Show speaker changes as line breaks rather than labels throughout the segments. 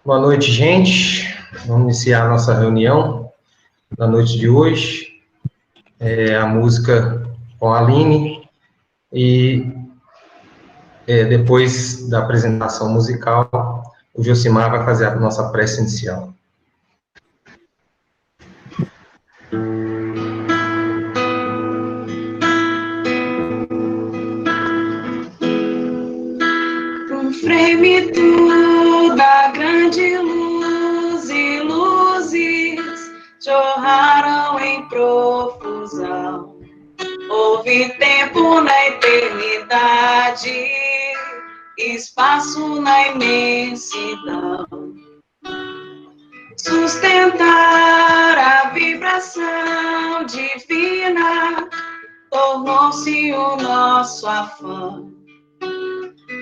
Boa noite, gente. Vamos iniciar a nossa reunião da noite de hoje. A música com a Aline e depois da apresentação musical, o Josimar vai fazer a nossa prece inicial.
Um frame tu da grande luz e luzes jorraram em profusão. Houve tempo na eternidade, espaço na imensidão. Sustentar a vibração divina tornou-se o nosso afã.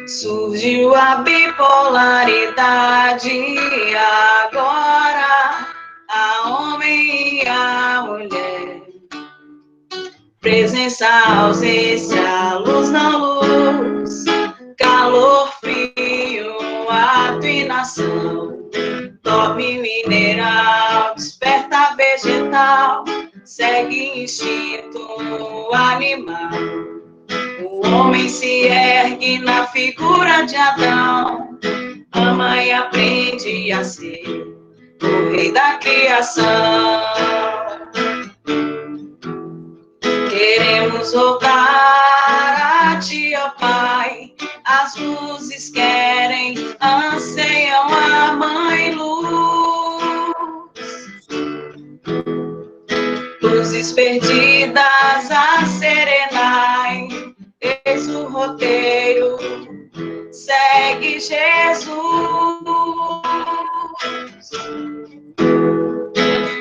Surgiu a bipolaridade, agora a homem e a mulher. Presença, ausência, luz na luz, calor, frio, ato e nação. Dorme mineral, desperta vegetal, segue instinto animal. O homem se ergue na figura de Adão, ama e aprende a ser o rei da criação. Queremos voltar a ti, ó Pai, as luzes querem, anseiam a mãe luz. Luzes perdidas a serenai, eis o roteiro, segue Jesus.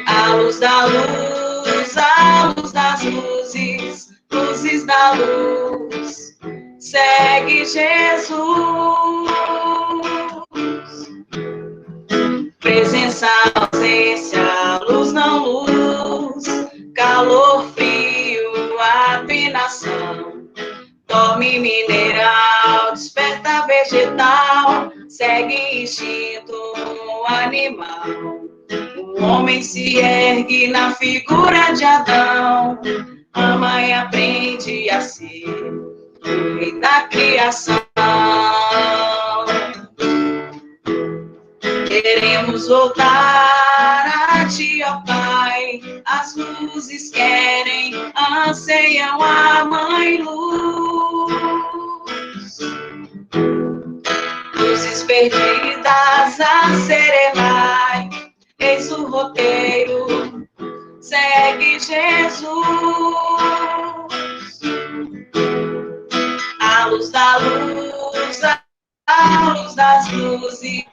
A luz da luz, a luz das luzes, luzes da luz, segue Jesus. Presença, ausência, luz não luz, calor, frio, afinação. Dorme mineral, desperta vegetal, segue instinto animal. O homem se ergue na figura de Adão, ama e aprende a ser o rei da criação. Queremos voltar a ti, ó Pai, as luzes querem, anseiam a mãe luz. Luzes perdidas a serenai, eis o roteiro, segue Jesus. A luz da luz, a luz das luzes,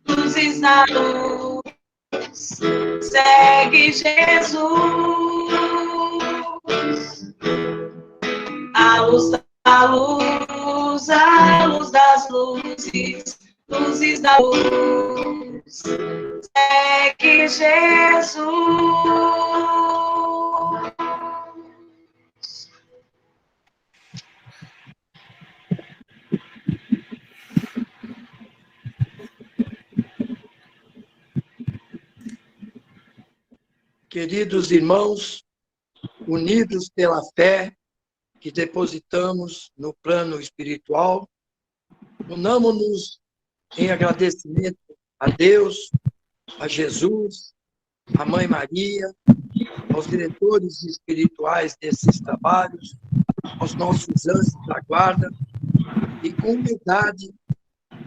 luzes da luz, segue Jesus. A luz da luz, a luz das luzes, luzes da luz, segue Jesus.
Queridos irmãos, unidos pela fé que depositamos no plano espiritual, unamos-nos em agradecimento a Deus, a Jesus, a Mãe Maria, aos diretores espirituais desses trabalhos, aos nossos anjos da guarda, e com humildade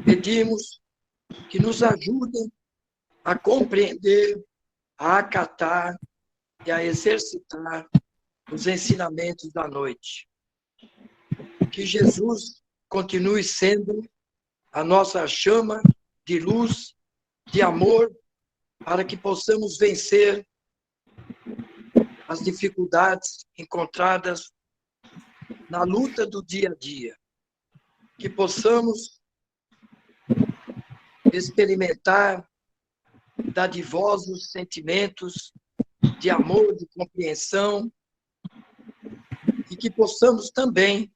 pedimos que nos ajudem a compreender, a acatar e a exercitar os ensinamentos da noite. Que Jesus continue sendo a nossa chama de luz, de amor, para que possamos vencer as dificuldades encontradas na luta do dia a dia. Que possamos experimentar dadivosos sentimentos de amor, de compreensão, e que possamos também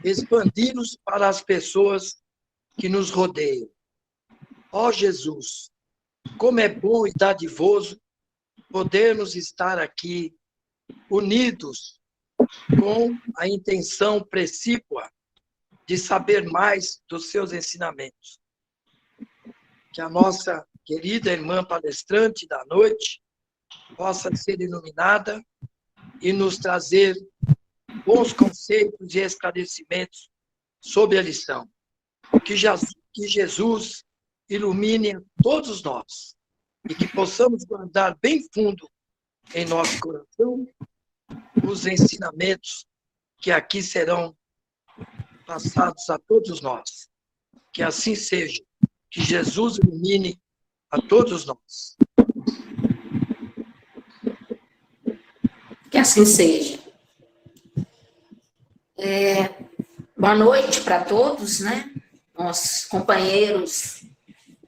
expandi-los para as pessoas que nos rodeiam. Ó Jesus, como é bom e dadivoso podermos estar aqui unidos com a intenção precípua de saber mais dos seus ensinamentos. Que a nossa querida irmã palestrante da noite possa ser iluminada e nos trazer bons conceitos e esclarecimentos sobre a lição. Que Jesus ilumine a todos nós e que possamos guardar bem fundo em nosso coração os ensinamentos que aqui serão passados a todos nós. Que assim seja. Que Jesus ilumine a todos nós.
Que assim seja. Boa noite para todos, né? Nossos companheiros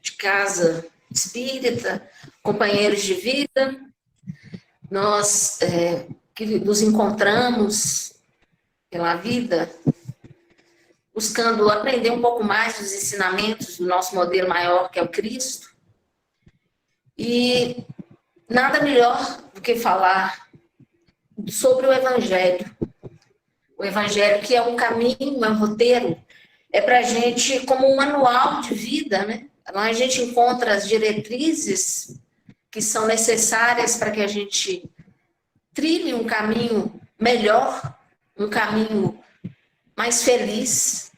de casa espírita, companheiros de vida. Nós que nos encontramos pela vida, buscando aprender um pouco mais dos ensinamentos do nosso modelo maior, que é o Cristo. E nada melhor do que falar sobre o Evangelho. O Evangelho, que é um caminho, é um roteiro, é para a gente como um manual de vida, né? Lá a gente encontra as diretrizes que são necessárias para que a gente trilhe um caminho melhor, um caminho mais feliz.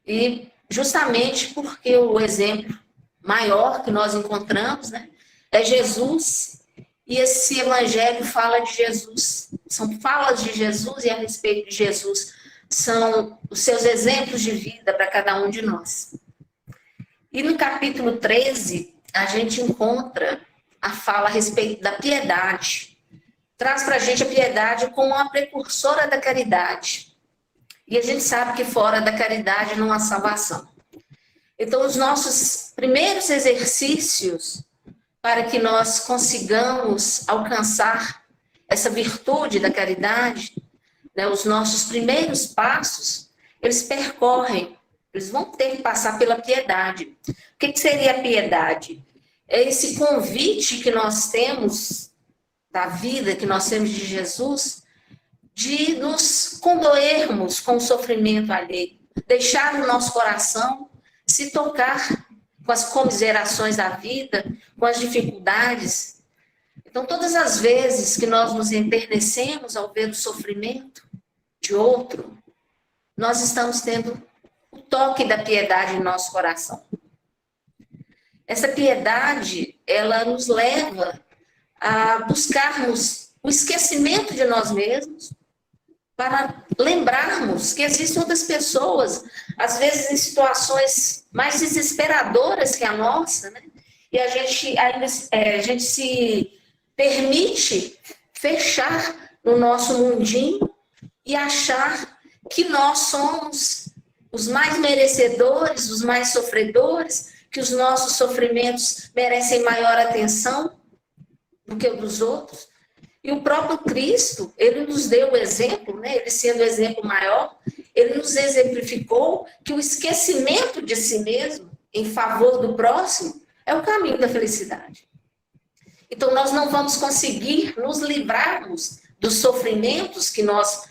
E justamente porque o exemplo maior que nós encontramos, né, é Jesus, e esse evangelho fala de Jesus, são falas de Jesus e a respeito de Jesus, são os seus exemplos de vida para cada um de nós. E no capítulo 13, a gente encontra a fala a respeito da piedade. Traz para a gente a piedade como uma precursora da caridade. E a gente sabe que fora da caridade não há salvação. Então, os nossos primeiros exercícios para que nós consigamos alcançar essa virtude da caridade, né, os nossos primeiros passos, eles percorrem, eles vão ter que passar pela piedade. O que seria a piedade? É esse convite que nós temos da vida, que nós temos de Jesus, de nos condoermos com o sofrimento alheio, deixar o nosso coração se tocar com as comiserações da vida, com as dificuldades. Então, todas as vezes que nós nos enternecemos ao ver o sofrimento de outro, nós estamos tendo o toque da piedade em nosso coração. Essa piedade, ela nos leva a buscarmos o esquecimento de nós mesmos, para lembrarmos que existem outras pessoas, às vezes em situações mais desesperadoras que a nossa, né? E a gente se permite fechar no nosso mundinho e achar que nós somos os mais merecedores, os mais sofredores, que os nossos sofrimentos merecem maior atenção do que o dos outros. E o próprio Cristo, ele nos deu o exemplo, né? Ele sendo o exemplo maior, ele nos exemplificou que o esquecimento de si mesmo em favor do próximo é o caminho da felicidade. Então, nós não vamos conseguir nos livrarmos dos sofrimentos que nós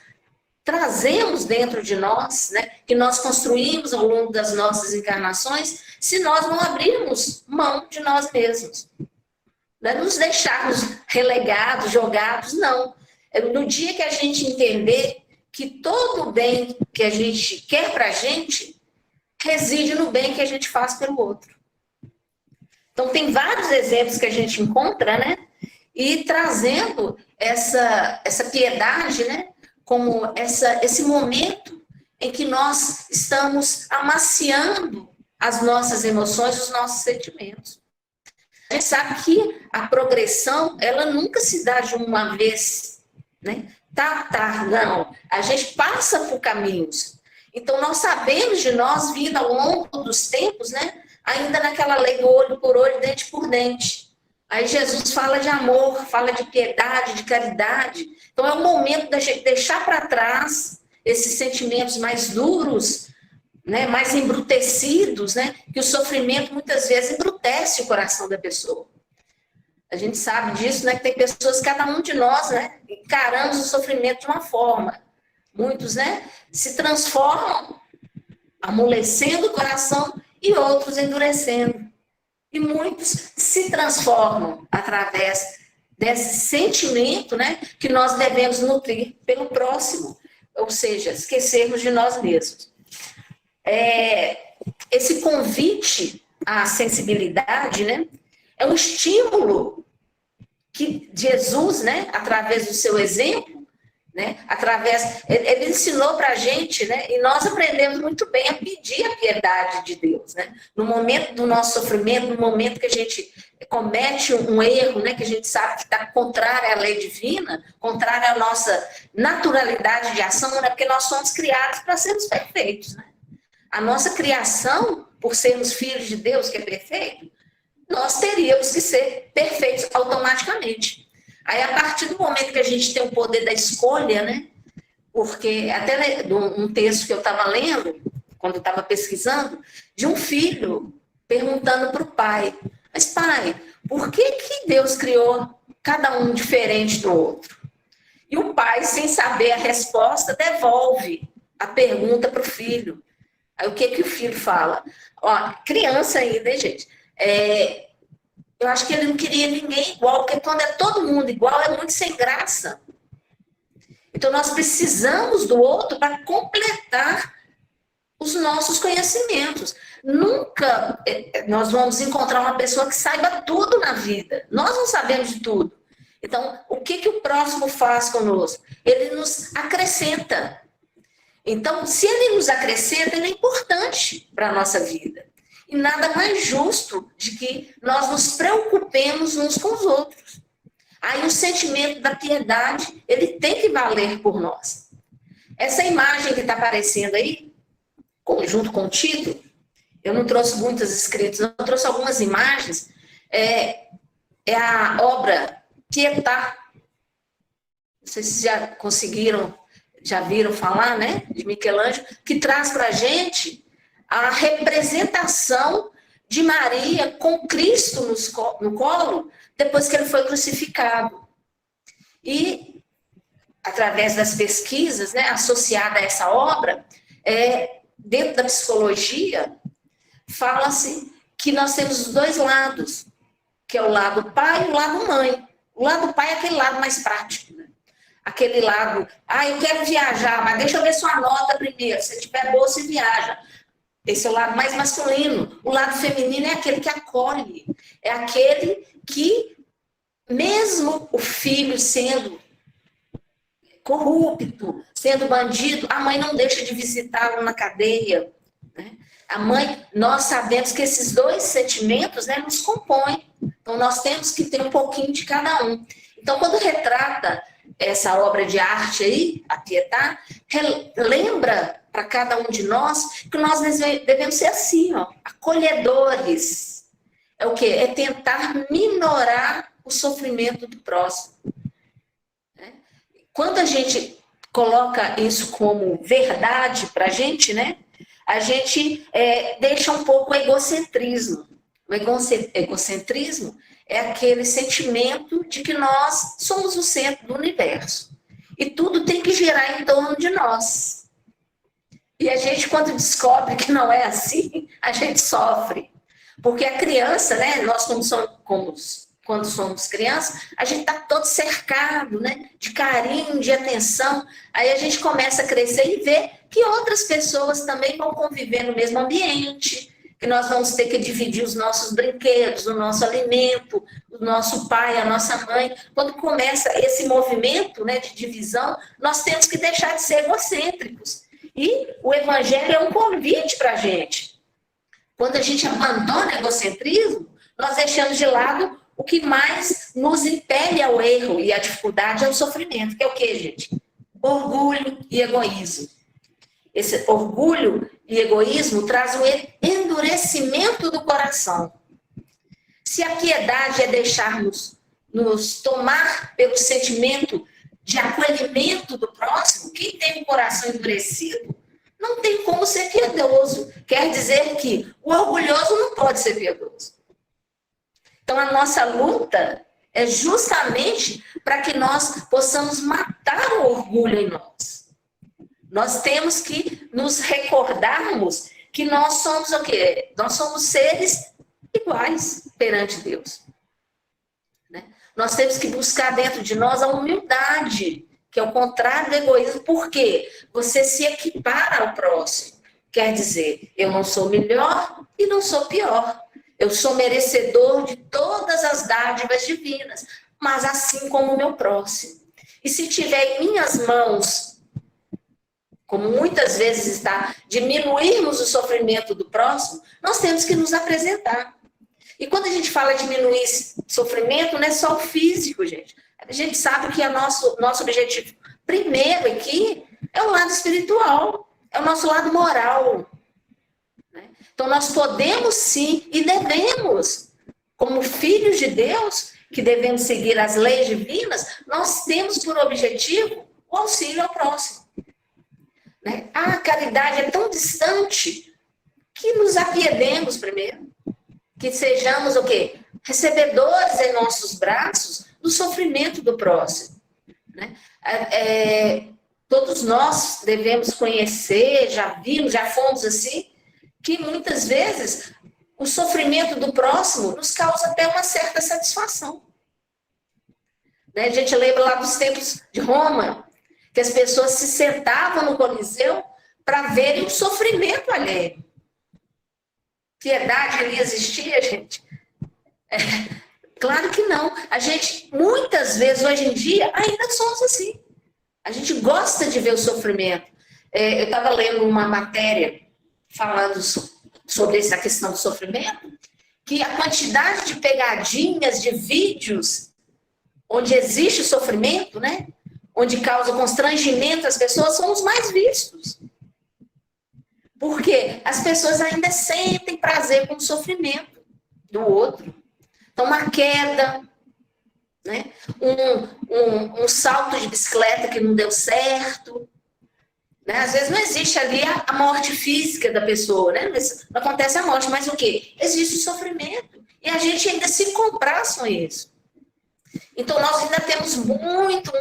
trazemos dentro de nós, né? Que nós construímos ao longo das nossas encarnações, se nós não abrirmos mão de nós mesmos. Não é nos deixarmos relegados, jogados, não. É no dia que a gente entender que todo o bem que a gente quer para a gente reside no bem que a gente faz pelo outro. Então, tem vários exemplos que a gente encontra, né? E trazendo essa piedade, né? Como esse momento em que nós estamos amaciando as nossas emoções, os nossos sentimentos. A gente sabe que a progressão, ela nunca se dá de uma vez, né? Não. A gente passa por caminhos. Então, nós sabemos de nós, vindo ao longo dos tempos, né? Ainda naquela lei do olho por olho, dente por dente. Aí Jesus fala de amor, fala de piedade, de caridade. Então, é o momento da gente deixar para trás esses sentimentos mais duros, né, mais embrutecidos, né, que o sofrimento muitas vezes embrutece o coração da pessoa. A gente sabe disso, né, que tem pessoas, cada um de nós, né, encaramos o sofrimento de uma forma. Muitos, né, se transformam, amolecendo o coração, e outros endurecendo. E muitos se transformam através desse sentimento, né, que nós devemos nutrir pelo próximo, ou seja, esquecermos de nós mesmos. Esse convite à sensibilidade, né, é um estímulo que Jesus, né, através do seu exemplo, né, ele ensinou para a gente, né, e nós aprendemos muito bem a pedir a piedade de Deus, né, no momento do nosso sofrimento, no momento que a gente comete um erro, né, que a gente sabe que está contrário à lei divina, contrário à nossa naturalidade de ação, né, porque nós somos criados para sermos perfeitos, né. A nossa criação, por sermos filhos de Deus, que é perfeito, nós teríamos que ser perfeitos automaticamente. Aí, a partir do momento que a gente tem o poder da escolha, né? Porque até um texto que eu estava lendo, quando eu estava pesquisando, de um filho perguntando para o pai, mas pai, por que Deus criou cada um diferente do outro? E o pai, sem saber a resposta, devolve a pergunta para o filho. Aí o que o filho fala? Ó, criança ainda, hein, gente? Eu acho que ele não queria ninguém igual, porque quando é todo mundo igual, é muito sem graça. Então, nós precisamos do outro para completar os nossos conhecimentos. Nunca nós vamos encontrar uma pessoa que saiba tudo na vida. Nós não sabemos de tudo. Então, o que o próximo faz conosco? Ele nos acrescenta. Então, se ele nos acrescenta, ele é importante para a nossa vida. E nada mais justo de que nós nos preocupemos uns com os outros. Aí o sentimento da piedade, ele tem que valer por nós. Essa imagem que está aparecendo aí, junto com o título, eu não trouxe muitas escritas, eu trouxe algumas imagens, é a obra Pietà. Não sei se já já viram falar, né, de Michelangelo, que traz para a gente a representação de Maria com Cristo no colo, depois que ele foi crucificado. E, através das pesquisas, né, associada a essa obra, dentro da psicologia, fala-se que nós temos os dois lados, que é o lado pai e o lado mãe. O lado pai é aquele lado mais prático, né? Aquele lado, eu quero viajar, mas deixa eu ver sua nota primeiro, se tiver boa, você viaja. Esse é o lado mais masculino. O lado feminino é aquele que acolhe. É aquele que, mesmo o filho sendo corrupto, sendo bandido, a mãe não deixa de visitá-lo na cadeia. Né? A mãe, nós sabemos que esses dois sentimentos, né, nos compõem. Então, nós temos que ter um pouquinho de cada um. Então, quando retrata essa obra de arte aí, a Pietà, lembra para cada um de nós que nós devemos ser assim, ó, acolhedores. É o quê? É tentar minorar o sofrimento do próximo. Quando a gente coloca isso como verdade para a gente, né, a gente deixa um pouco o egocentrismo. O egocentrismo é aquele sentimento de que nós somos o centro do universo. E tudo tem que girar em torno de nós. E a gente, quando descobre que não é assim, a gente sofre. Porque a criança, né, nós quando somos crianças, a gente está todo cercado, né, de carinho, de atenção. Aí a gente começa a crescer e ver que outras pessoas também vão conviver no mesmo ambiente, que nós vamos ter que dividir os nossos brinquedos, o nosso alimento, o nosso pai, a nossa mãe. Quando começa esse movimento, né, de divisão, nós temos que deixar de ser egocêntricos. E o evangelho é um convite para a gente. Quando a gente abandona o egocentrismo, nós deixamos de lado o que mais nos impele ao erro e à dificuldade, ao sofrimento, que é o quê, gente? Orgulho e egoísmo. Esse orgulho e egoísmo traz um endurecimento do coração. Se a piedade é deixarmos nos tomar pelo sentimento de acolhimento do próximo, quem tem o coração endurecido não tem como ser piedoso. Quer dizer que o orgulhoso não pode ser piedoso. Então, a nossa luta é justamente para que nós possamos matar o orgulho em nós. Nós temos que nos recordarmos que nós somos o quê? Nós somos seres iguais perante Deus. Né? Nós temos que buscar dentro de nós a humildade, que é o contrário do egoísmo. Por quê? Você se equipara ao próximo. Quer dizer, eu não sou melhor e não sou pior. Eu sou merecedor de todas as dádivas divinas, mas assim como o meu próximo. E se tiver em minhas mãos, como muitas vezes está, diminuirmos o sofrimento do próximo, nós temos que nos apresentar. E quando a gente fala diminuir sofrimento, não é só o físico, gente. A gente sabe que nosso objetivo primeiro aqui é o lado espiritual, é o nosso lado moral. Né? Então, nós podemos sim e devemos, como filhos de Deus, que devemos seguir as leis divinas, nós temos por objetivo o auxílio ao próximo. Né? A caridade é tão distante que nos apiedemos primeiro, que sejamos o quê? Recebedores em nossos braços do sofrimento do próximo. Né? Todos nós devemos conhecer, já vimos, já fomos assim, que muitas vezes o sofrimento do próximo nos causa até uma certa satisfação. Né? A gente lembra lá dos tempos de Roma, que as pessoas se sentavam no Coliseu para verem o sofrimento alheio. Piedade ali existia, gente? Claro que não. A gente, muitas vezes, hoje em dia, ainda somos assim. A gente gosta de ver o sofrimento. Eu estava lendo uma matéria falando sobre essa questão do sofrimento, que a quantidade de pegadinhas, de vídeos, onde existe sofrimento, né? Onde causa constrangimento às pessoas, são os mais vistos. Porque as pessoas ainda sentem prazer com o sofrimento do outro. Então, uma queda, né? um salto de bicicleta que não deu certo. Né? Às vezes não existe ali a morte física da pessoa, né? Não acontece a morte, mas o quê? Existe o sofrimento. E a gente ainda se compraz com isso. Então, nós ainda temos muito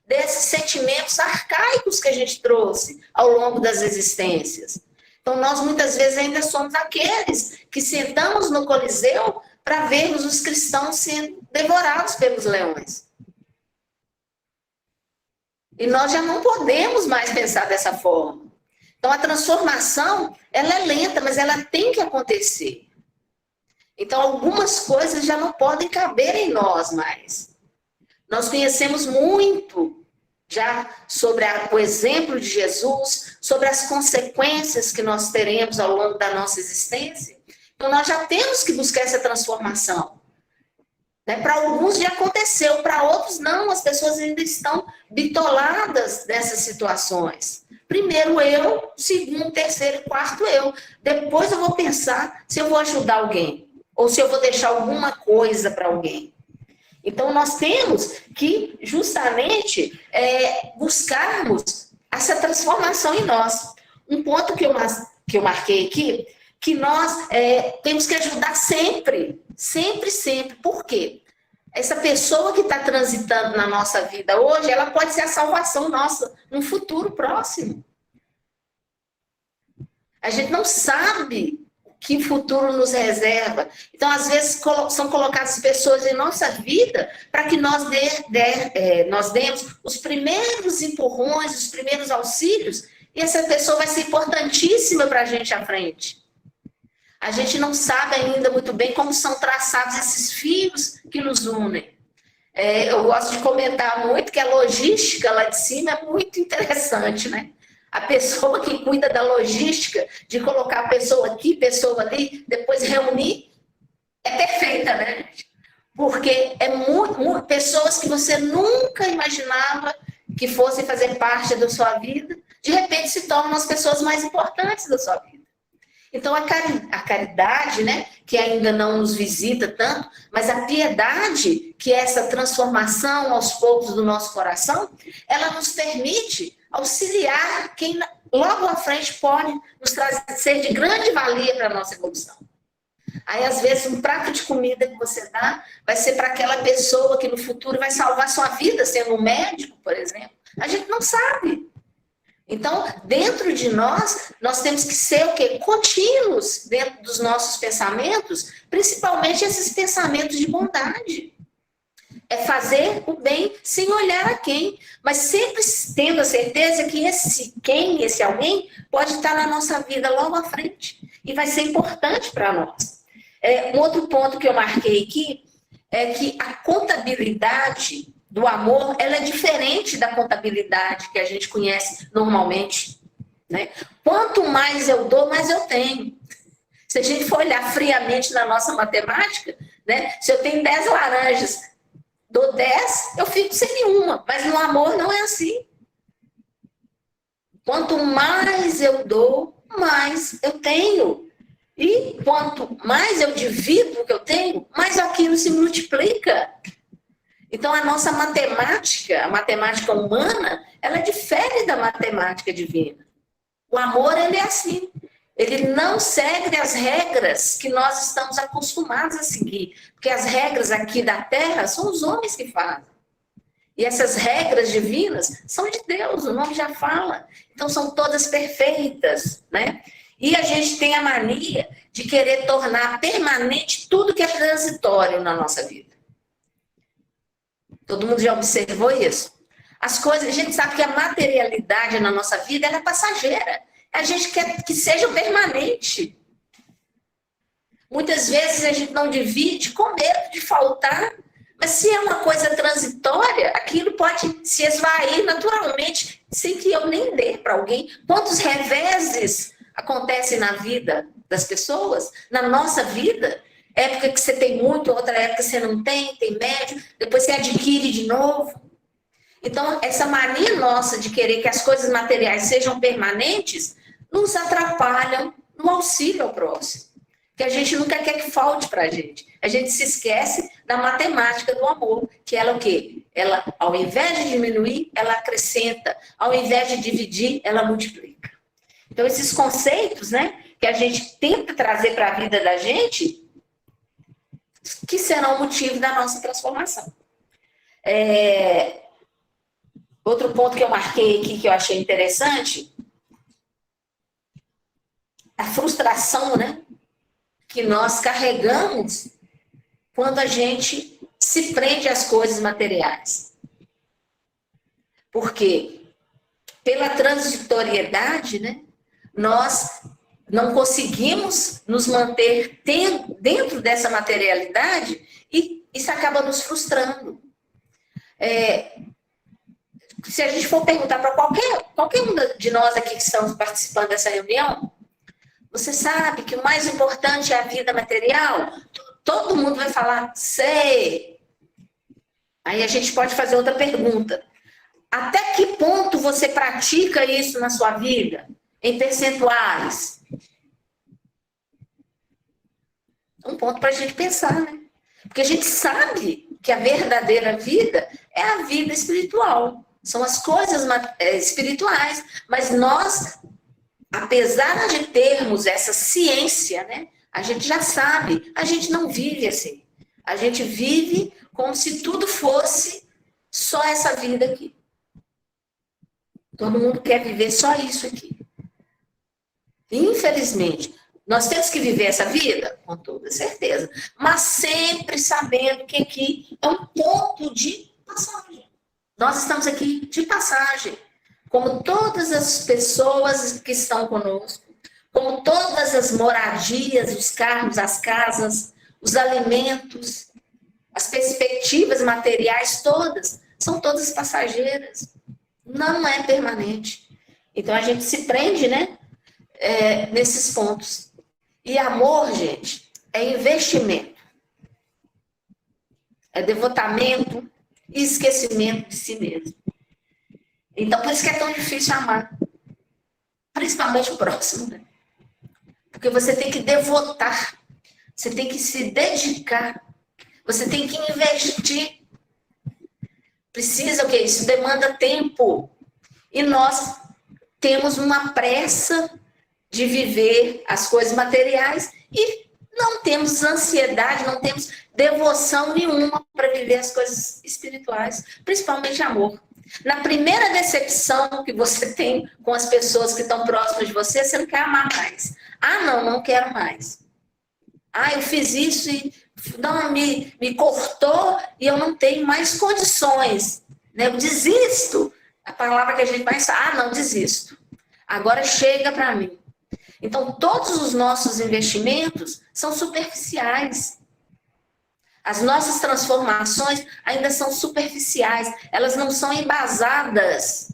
desses sentimentos arcaicos que a gente trouxe ao longo das existências. Então, nós muitas vezes ainda somos aqueles que sentamos no Coliseu para vermos os cristãos sendo devorados pelos leões. E nós já não podemos mais pensar dessa forma. Então, a transformação, ela é lenta, mas ela tem que acontecer. Então, algumas coisas já não podem caber em nós mais. Nós conhecemos muito já sobre o exemplo de Jesus, sobre as consequências que nós teremos ao longo da nossa existência. Então, nós já temos que buscar essa transformação. Né? Para alguns já aconteceu, para outros não. As pessoas ainda estão bitoladas nessas situações. Primeiro eu, segundo, terceiro e quarto eu. Depois eu vou pensar se eu vou ajudar alguém ou se eu vou deixar alguma coisa para alguém. Então, nós temos que, justamente, buscarmos essa transformação em nós. Um ponto que eu marquei aqui, que nós temos que ajudar sempre. Por quê? Essa pessoa que está transitando na nossa vida hoje, ela pode ser a salvação nossa num futuro próximo. A gente não sabe que futuro nos reserva. Então, às vezes, são colocadas pessoas em nossa vida para que nós demos os primeiros empurrões, os primeiros auxílios, e essa pessoa vai ser importantíssima para a gente à frente. A gente não sabe ainda muito bem como são traçados esses fios que nos unem. Eu gosto de comentar muito que a logística lá de cima é muito interessante, né? A pessoa que cuida da logística, de colocar a pessoa aqui, pessoa ali, depois reunir, é perfeita, né? Porque pessoas que você nunca imaginava que fossem fazer parte da sua vida, de repente se tornam as pessoas mais importantes da sua vida. Então, a caridade, né, que ainda não nos visita tanto, mas a piedade, que é essa transformação aos poucos do nosso coração, ela nos permite auxiliar quem logo à frente pode nos ser de grande valia para a nossa evolução. Aí, às vezes, um prato de comida que você dá vai ser para aquela pessoa que no futuro vai salvar sua vida, sendo um médico, por exemplo. A gente não sabe. Então, dentro de nós, nós temos que ser o quê? Contínuos dentro dos nossos pensamentos, principalmente esses pensamentos de bondade. É fazer o bem sem olhar a quem, mas sempre tendo a certeza que esse alguém, pode estar na nossa vida logo à frente e vai ser importante para nós. Um outro ponto que eu marquei aqui é que a contabilidade do amor, ela é diferente da contabilidade que a gente conhece normalmente, né? Quanto mais eu dou, mais eu tenho. Se a gente for olhar friamente na nossa matemática, né? Se eu tenho 10 laranjas, dou 10, eu fico sem nenhuma. Mas no amor não é assim. Quanto mais eu dou, mais eu tenho. E quanto mais eu divido o que eu tenho, mais aquilo se multiplica. Então, a nossa matemática, a matemática humana, ela difere da matemática divina. O amor, ele é assim. Ele não segue as regras que nós estamos acostumados a seguir. Porque as regras aqui da Terra são os homens que fazem. E essas regras divinas são de Deus, o nome já fala. Então, são todas perfeitas, né? E a gente tem a mania de querer tornar permanente tudo que é transitório na nossa vida. Todo mundo já observou isso? As coisas, a gente sabe que a materialidade na nossa vida ela é passageira. A gente quer que seja permanente. Muitas vezes a gente não divide com medo de faltar, mas se é uma coisa transitória, aquilo pode se esvair naturalmente, sem que eu nem dê para alguém. Quantos reveses acontecem na vida das pessoas, na nossa vida? Época que você tem muito, outra época você não tem, tem médio, depois você adquire de novo. Então, essa mania nossa de querer que as coisas materiais sejam permanentes nos atrapalham no auxílio ao próximo. Que a gente nunca quer que falte para a gente. A gente se esquece da matemática do amor, que ela o quê? Ela, ao invés de diminuir, ela acrescenta. Ao invés de dividir, ela multiplica. Então, esses conceitos, né, que a gente tenta trazer para a vida da gente, que serão o motivo da nossa transformação. Outro ponto que eu marquei aqui, que eu achei interessante, a frustração, né, que nós carregamos quando a gente se prende às coisas materiais. Porque, pela transitoriedade, né, nós não conseguimos nos manter dentro dessa materialidade e isso acaba nos frustrando. Se a gente for perguntar para qualquer um de nós aqui que estamos participando dessa reunião, você sabe que o mais importante é a vida material? Todo mundo vai falar, sei. Aí a gente pode fazer outra pergunta. Até que ponto você pratica isso na sua vida? Em percentuais? Um ponto para a gente pensar, né? Porque a gente sabe que a verdadeira vida é a vida espiritual. São as coisas espirituais. Mas nós, apesar de termos essa ciência, né? A gente já sabe. A gente não vive assim. A gente vive como se tudo fosse só essa vida aqui. Todo mundo quer viver só isso aqui. Infelizmente, nós temos que viver essa vida, com toda certeza, mas sempre sabendo que aqui é um ponto de passagem. Nós estamos aqui de passagem, como todas as pessoas que estão conosco, como todas as moradias, os carros, as casas, os alimentos, as perspectivas materiais, todas, são todas passageiras. Não é permanente. Então, a gente se prende, né? Nesses pontos. E amor, gente, é investimento. É devotamento e esquecimento de si mesmo. Então, por isso que é tão difícil amar. Principalmente o próximo, né? Porque você tem que devotar. Você tem que se dedicar. Você tem que investir. Precisa o quê? Isso demanda tempo. E nós temos uma pressa de viver as coisas materiais e não temos ansiedade, não temos devoção nenhuma para viver as coisas espirituais, principalmente amor. Na primeira decepção que você tem com as pessoas que estão próximas de você, você não quer amar mais. Ah, não quero mais. Ah, eu fiz isso e não, me cortou e eu não tenho mais condições. Né? Eu desisto. A palavra que a gente mais fala, não, desisto. Agora chega para mim. Então, todos os nossos investimentos são superficiais. As nossas transformações ainda são superficiais. Elas não são embasadas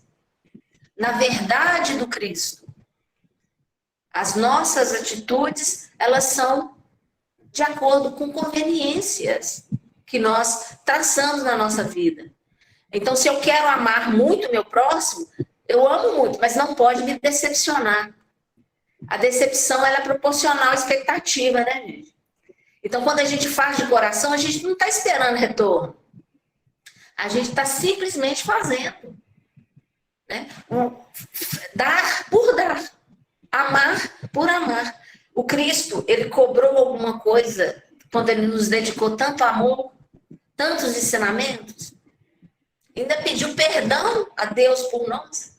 na verdade do Cristo. As nossas atitudes, elas são de acordo com conveniências que nós traçamos na nossa vida. Então, se eu quero amar muito meu próximo, eu amo muito, mas não pode me decepcionar. A decepção, ela é proporcional à expectativa, né, gente? Então, quando a gente faz de coração, a gente não está esperando retorno. A gente está simplesmente fazendo. Né? Dar por dar. Amar por amar. O Cristo, ele cobrou alguma coisa quando ele nos dedicou tanto amor, tantos ensinamentos. Ainda pediu perdão a Deus por nós.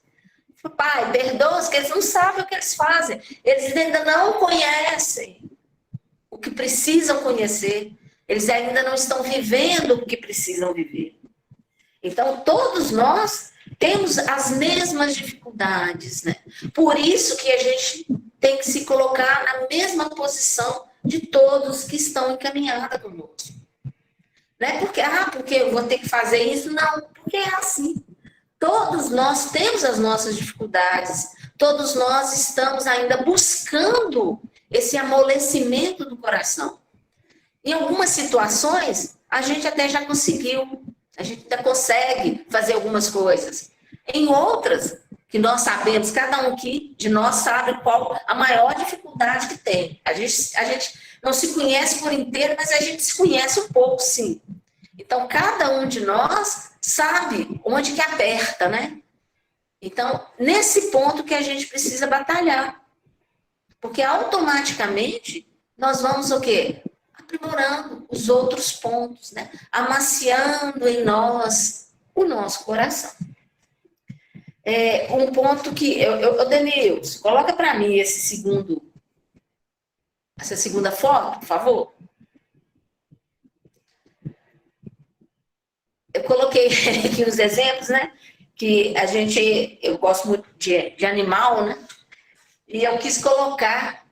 Pai, perdoa-os, que eles não sabem o que eles fazem. Eles ainda não conhecem o que precisam conhecer. Eles ainda não estão vivendo o que precisam viver. Então, todos nós temos as mesmas dificuldades, né? Por isso que a gente tem que se colocar na mesma posição de todos que estão encaminhados conosco. Não é porque eu vou ter que fazer isso, não, porque é assim. Todos nós temos as nossas dificuldades, todos nós estamos ainda buscando esse amolecimento do coração. Em algumas situações, a gente até já conseguiu, a gente ainda consegue fazer algumas coisas. Em outras, que nós sabemos, cada um aqui de nós sabe qual a maior dificuldade que tem. A gente não se conhece por inteiro, mas a gente se conhece um pouco, sim. Então, cada um de nós sabe onde que aperta, né? Então, nesse ponto que a gente precisa batalhar. Porque automaticamente nós vamos o quê? Aprimorando os outros pontos, né? Amaciando em nós o nosso coração. Um ponto que... Denilson, coloca para mim essa segunda foto, por favor. Eu coloquei aqui os exemplos, né? Que eu gosto muito de animal, né? E eu quis colocar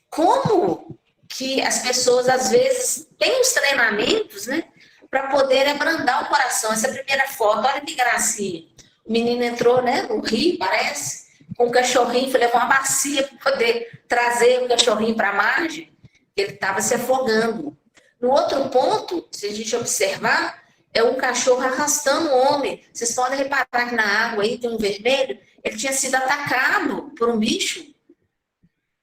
como que as pessoas, às vezes, têm os treinamentos, né? Para poder abrandar o coração. Essa primeira foto, olha que gracinha. O menino entrou, né? No rio, parece, com um cachorrinho, levou uma bacia para poder trazer o cachorrinho para a margem, ele estava se afogando. No outro ponto, se a gente observar, é um cachorro arrastando o homem. Vocês podem reparar que na água aí tem um vermelho, ele tinha sido atacado por um bicho.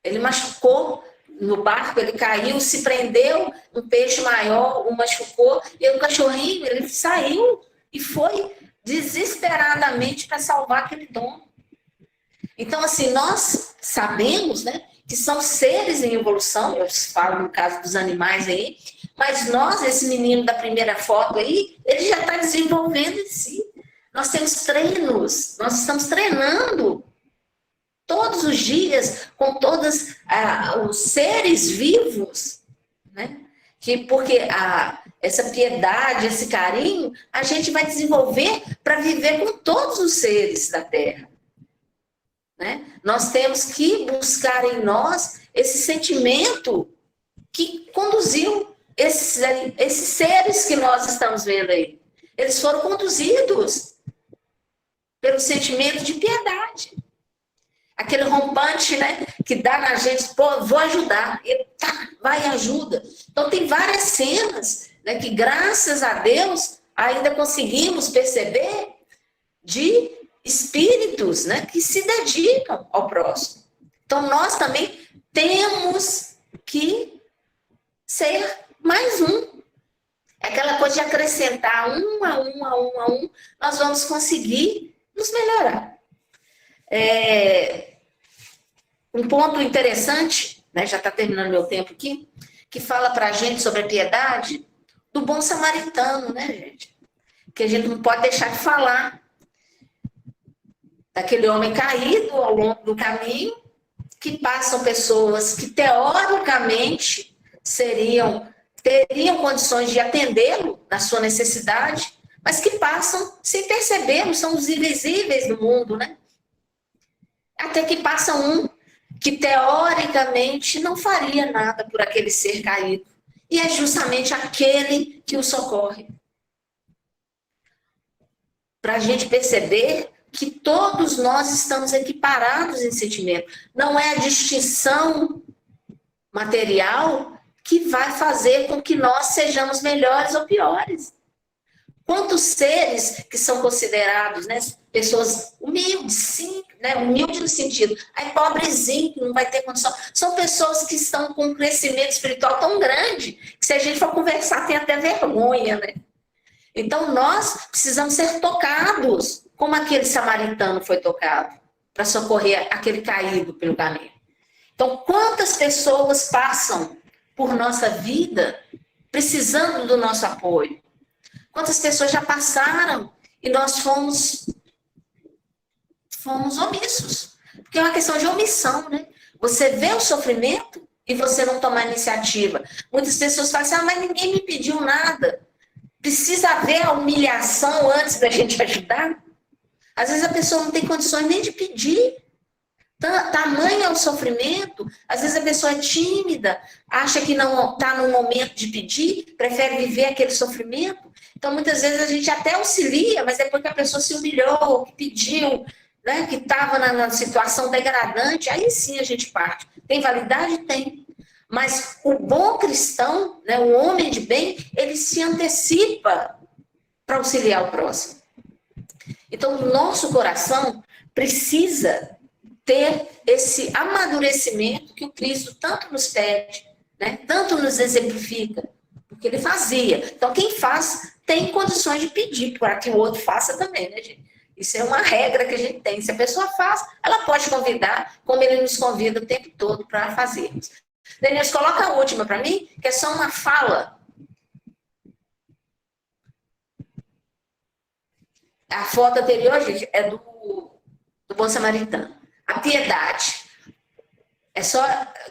Ele machucou no barco, ele caiu, se prendeu, um peixe maior o machucou, e o cachorrinho, ele saiu e foi desesperadamente para salvar aquele dono. Então, assim, nós sabemos, né, que são seres em evolução, eu falo no caso dos animais aí, mas nós, esse menino da primeira foto aí, ele já está desenvolvendo em si. Nós temos treinos, nós estamos treinando todos os dias com todos os seres vivos, né? Porque essa piedade, esse carinho, a gente vai desenvolver para viver com todos os seres da Terra. Né? Nós temos que buscar em nós esse sentimento que conduziu esses seres que nós estamos vendo aí. Eles foram conduzidos pelo sentimento de piedade. Aquele rompante, né, que dá na gente, pô, vou ajudar. E tá, vai e ajuda. Então, tem várias cenas, né, que, graças a Deus, ainda conseguimos perceber de espíritos, né, que se dedicam ao próximo. Então, nós também temos que ser mais um. Aquela coisa de acrescentar um a um, nós vamos conseguir nos melhorar. Um ponto interessante, né, já está terminando meu tempo aqui, que fala para a gente sobre a piedade do bom samaritano, né, gente? Que a gente não pode deixar de falar daquele homem caído ao longo do caminho, que passam pessoas que teoricamente teriam condições de atendê-lo na sua necessidade, mas que passam sem perceber, são os invisíveis do mundo, né? Até que passa um que teoricamente não faria nada por aquele ser caído. E é justamente aquele que o socorre. Para a gente perceber que todos nós estamos equiparados em sentimento. Não é a distinção material que vai fazer com que nós sejamos melhores ou piores. Quantos seres que são considerados, né, pessoas humildes, sim, né, humilde no sentido, aí pobrezinho, que não vai ter condição, são pessoas que estão com um crescimento espiritual tão grande, que se a gente for conversar tem até vergonha, né? Então nós precisamos ser tocados, como aquele samaritano foi tocado, para socorrer aquele caído pelo caminho. Então, quantas pessoas passam por nossa vida precisando do nosso apoio? Quantas pessoas já passaram e nós fomos omissos? Porque é uma questão de omissão, né? Você vê o sofrimento e você não toma iniciativa. Muitas pessoas falam assim, mas ninguém me pediu nada. Precisa haver a humilhação antes da gente ajudar? Às vezes a pessoa não tem condições nem de pedir. Tamanho é o sofrimento. Às vezes a pessoa é tímida, acha que não está no momento de pedir, prefere viver aquele sofrimento. Então, muitas vezes a gente até auxilia, mas depois que a pessoa se humilhou, que pediu, né, que estava na situação degradante, aí sim a gente parte. Tem validade? Tem. Mas o bom cristão, né, o homem de bem, ele se antecipa para auxiliar o próximo. Então, o nosso coração precisa ter esse amadurecimento que o Cristo tanto nos pede, né? Tanto nos exemplifica, porque ele fazia. Então, quem faz tem condições de pedir para que o outro faça também, né, gente? Isso é uma regra que a gente tem. Se a pessoa faz, ela pode convidar, como ele nos convida o tempo todo para fazermos. Denise, coloca a última para mim, que é só uma fala. A foto anterior, gente, é do Bom Samaritano. A piedade. É só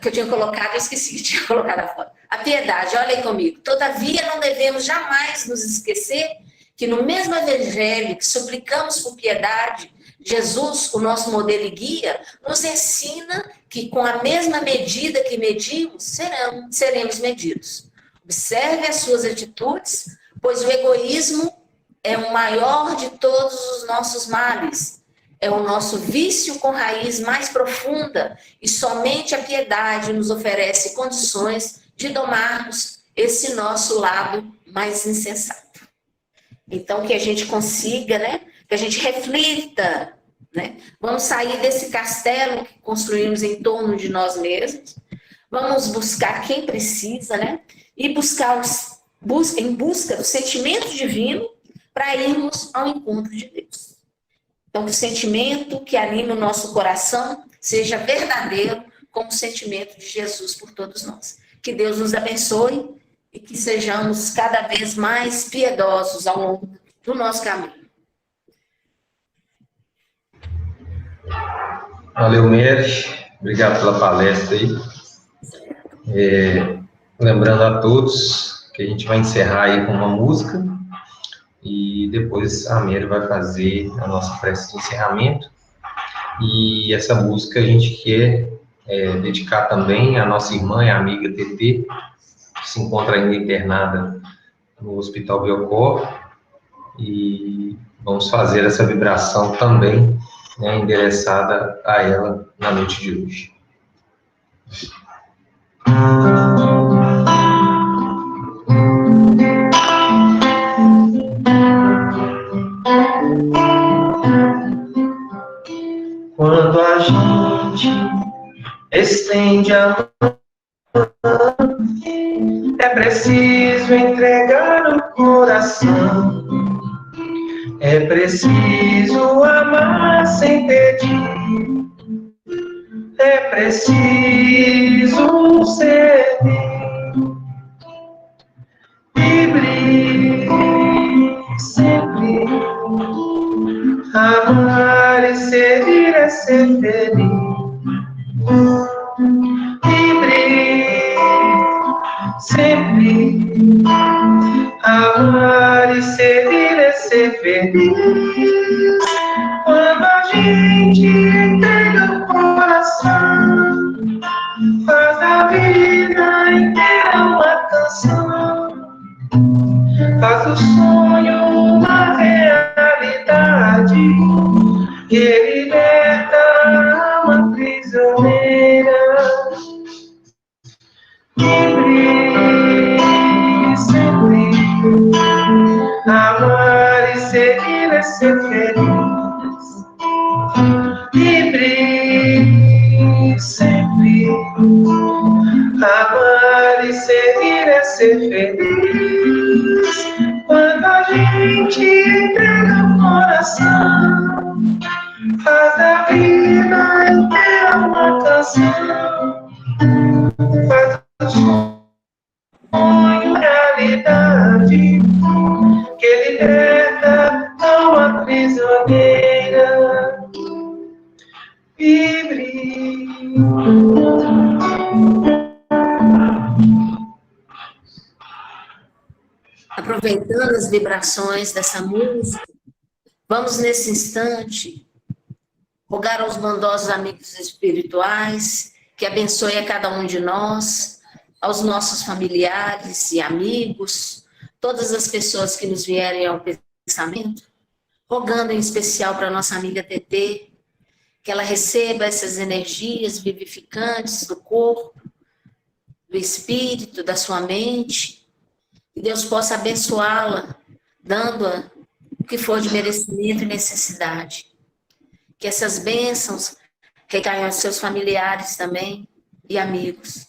que eu tinha colocado, eu esqueci que tinha colocado a foto. A piedade, olha aí comigo. Todavia, não devemos jamais nos esquecer que no mesmo evangelho que suplicamos por piedade, Jesus, o nosso modelo e guia, nos ensina que com a mesma medida que medimos, seremos medidos. Observe as suas atitudes, pois o egoísmo é o maior de todos os nossos males. É o nosso vício com raiz mais profunda e somente a piedade nos oferece condições de domarmos esse nosso lado mais insensato. Então, que a gente consiga, né? Que a gente reflita, né? Vamos sair desse castelo que construímos em torno de nós mesmos. Vamos buscar quem precisa, né? E em busca do sentimento divino para irmos ao encontro de Deus. Então, que o sentimento que anima o nosso coração seja verdadeiro como o sentimento de Jesus por todos nós. Que Deus nos abençoe e que sejamos cada vez mais piedosos ao longo do nosso caminho.
Valeu, Mery. Obrigado pela palestra aí. Lembrando a todos que a gente vai encerrar aí com uma música e depois a Mery vai fazer a nossa prece de encerramento. E essa música a gente quer dedicar também à nossa irmã e amiga TT, que se encontra ainda internada no Hospital Biocor, e vamos fazer essa vibração também, né, endereçada a ela na noite de hoje. Quando a gente estende a mão, é preciso entregar o coração. É preciso amar sem pedir, é preciso servir, e sempre amar e servir é ser feliz. Sempre amar e servir é ser feliz. Quando a gente entrega o coração, faz da vida inteira uma canção, faz do sonho uma realidade, que liberta a alma prisioneira. Sempre amar e seguir é ser feliz. Livre, sempre amar e seguir é ser feliz. Quando a gente entrega o coração, faz da vida inteira uma canção, faz do sonho realidade, que liberta a alma prisioneira. Vibre.
Aproveitando as vibrações dessa música, vamos nesse instante rogar aos bondosos amigos espirituais que abençoe a cada um de nós, aos nossos familiares e amigos, todas as pessoas que nos vierem ao pensamento, rogando em especial para a nossa amiga Tetê, que ela receba essas energias vivificantes do corpo, do espírito, da sua mente, e Deus possa abençoá-la, dando-a o que for de merecimento e necessidade. Que essas bênçãos recaiam aos seus familiares também e amigos.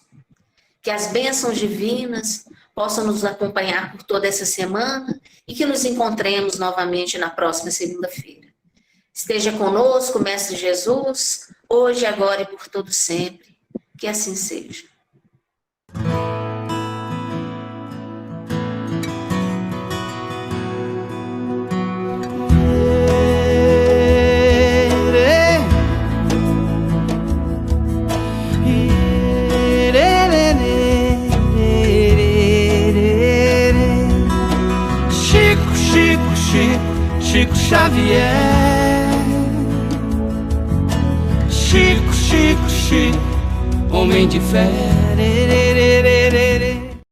Que as bênçãos divinas possam nos acompanhar por toda essa semana e que nos encontremos novamente na próxima segunda-feira. Esteja conosco, Mestre Jesus, hoje, agora e por todo sempre. Que assim seja.
Chico Xavier, Chico, homem de fé.